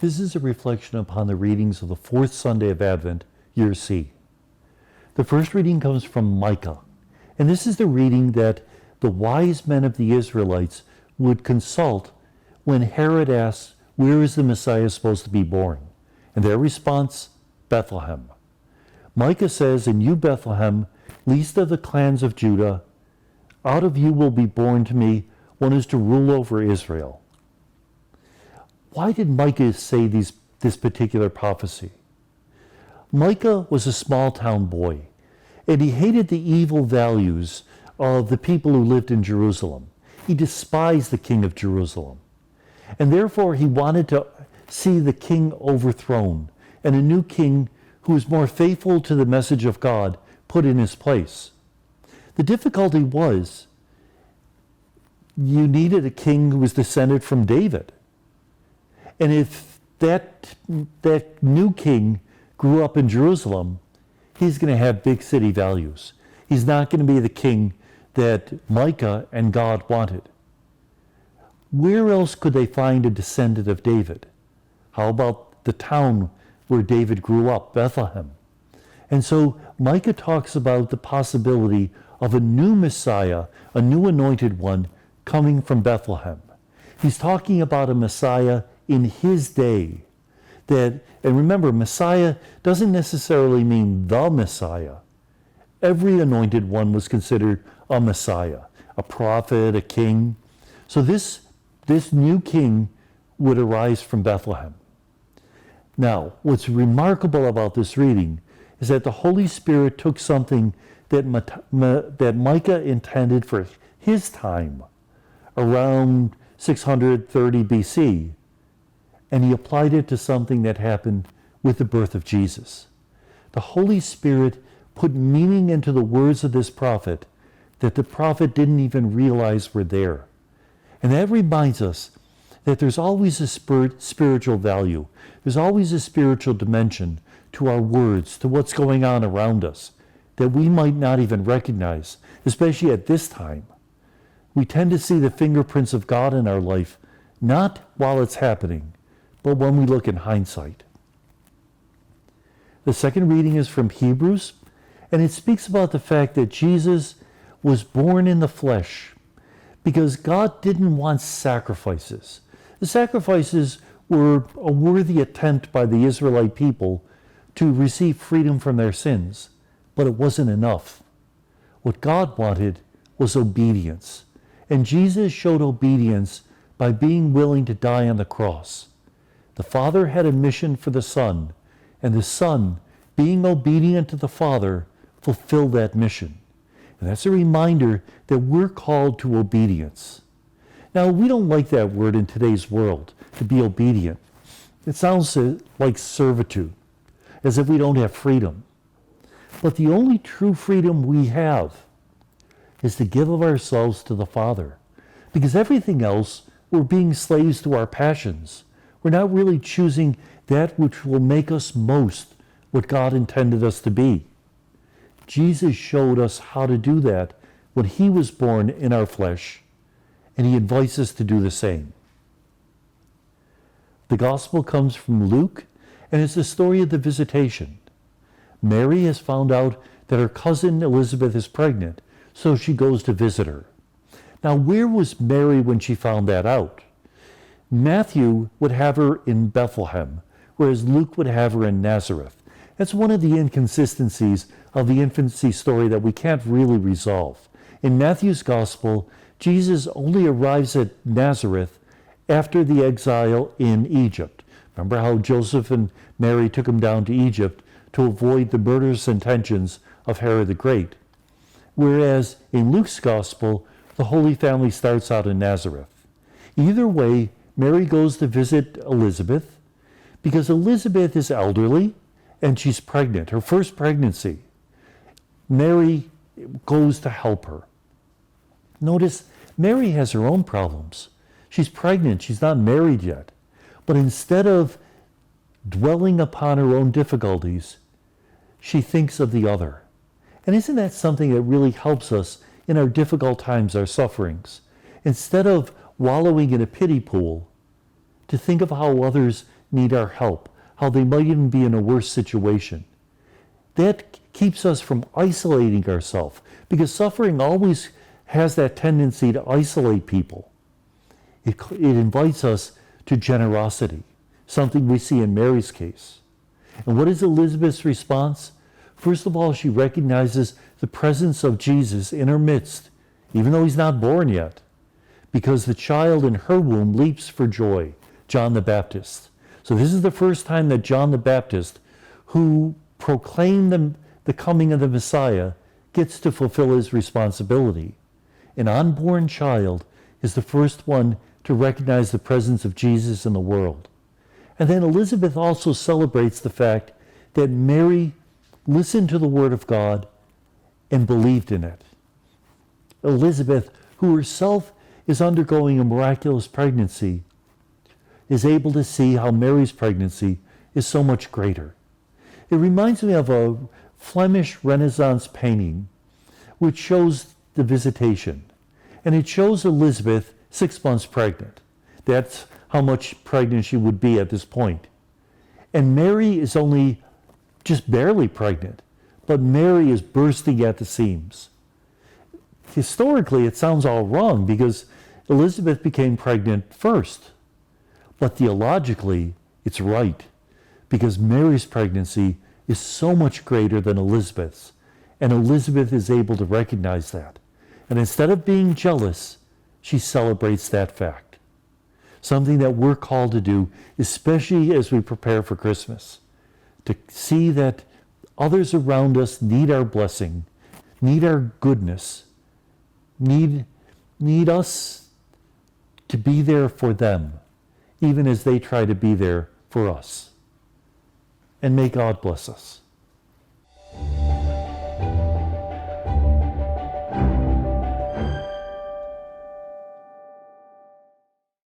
This is a reflection upon the readings of the fourth Sunday of Advent, Year C. The first reading comes from Micah, and this is the reading that the wise men of the Israelites would consult when Herod asks, "Where is the Messiah supposed to be born?" And their response, "Bethlehem." Micah says, "And you, Bethlehem, least of the clans of Judah, out of you will be born to me one who is to rule over Israel." Why did Micah say this particular prophecy? Micah was a small town boy, and he hated the evil values of the people who lived in Jerusalem. He despised the king of Jerusalem, and therefore he wanted to see the king overthrown and a new king who was more faithful to the message of God put in his place. The difficulty was you needed a king who was descended from David. And if that new king grew up in Jerusalem, he's going to have big city values. He's not going to be the king that Micah and God wanted. Where else could they find a descendant of David? How about the town where David grew up, Bethlehem? And so Micah talks about the possibility of a new Messiah, a new anointed one, coming from Bethlehem. He's talking about a Messiah in his day. And remember, Messiah doesn't necessarily mean the Messiah. Every anointed one was considered a Messiah, a prophet, a king. So this new king would arise from Bethlehem. Now, what's remarkable about this reading is that the Holy Spirit took something that Micah intended for his time, around 630 BC, and he applied it to something that happened with the birth of Jesus. The Holy Spirit put meaning into the words of this prophet that the prophet didn't even realize were there. And that reminds us that there's always a spiritual value. There's always a spiritual dimension to our words, to what's going on around us, that we might not even recognize, especially at this time. We tend to see the fingerprints of God in our life, not while it's happening, but when we look in hindsight. The second reading is from Hebrews, and it speaks about the fact that Jesus was born in the flesh because God didn't want sacrifices. The sacrifices were a worthy attempt by the Israelite people to receive freedom from their sins, but it wasn't enough. What God wanted was obedience, and Jesus showed obedience by being willing to die on the cross. The Father had a mission for the Son, and the Son, being obedient to the Father, fulfilled that mission. And that's a reminder that we're called to obedience. Now, we don't like that word in today's world, to be obedient. It sounds like servitude, as if we don't have freedom. But the only true freedom we have is to give of ourselves to the Father. Because everything else, we're being slaves to our passions. We're not really choosing that which will make us most what God intended us to be. Jesus showed us how to do that when he was born in our flesh, and he invites us to do the same. The gospel comes from Luke, and it's the story of the visitation. Mary has found out that her cousin Elizabeth is pregnant, so she goes to visit her. Now, where was Mary when she found that out? Matthew would have her in Bethlehem, whereas Luke would have her in Nazareth. That's one of the inconsistencies of the infancy story that we can't really resolve. In Matthew's gospel, Jesus only arrives at Nazareth after the exile in Egypt. Remember how Joseph and Mary took him down to Egypt to avoid the murderous intentions of Herod the Great. Whereas in Luke's gospel, the Holy Family starts out in Nazareth. Either way, Mary goes to visit Elizabeth because Elizabeth is elderly and she's pregnant, her first pregnancy. Mary goes to help her. Notice, Mary has her own problems. She's pregnant, she's not married yet. But instead of dwelling upon her own difficulties, she thinks of the other. And isn't that something that really helps us in our difficult times, our sufferings? Instead of wallowing in a pity pool, to think of how others need our help, how they might even be in a worse situation. That keeps us from isolating ourselves, because suffering always has that tendency to isolate people. It invites us to generosity, something we see in Mary's case. And what is Elizabeth's response? First of all, she recognizes the presence of Jesus in her midst, even though he's not born yet, because the child in her womb leaps for joy, John the Baptist. So this is the first time that John the Baptist, who proclaimed the coming of the Messiah, gets to fulfill his responsibility. An unborn child is the first one to recognize the presence of Jesus in the world. And then Elizabeth also celebrates the fact that Mary listened to the word of God and believed in it. Elizabeth, who herself is undergoing a miraculous pregnancy, is able to see how Mary's pregnancy is so much greater. It reminds me of a Flemish Renaissance painting which shows the visitation. And it shows Elizabeth 6 months pregnant. That's how much pregnant she would be at this point. And Mary is only just barely pregnant, but Mary is bursting at the seams. Historically, it sounds all wrong because Elizabeth became pregnant first. But theologically, it's right, because Mary's pregnancy is so much greater than Elizabeth's, and Elizabeth is able to recognize that. And instead of being jealous, she celebrates that fact. Something that we're called to do, especially as we prepare for Christmas, to see that others around us need our blessing, need our goodness, need us to be there for them, even as they try to be there for us. And may God bless us.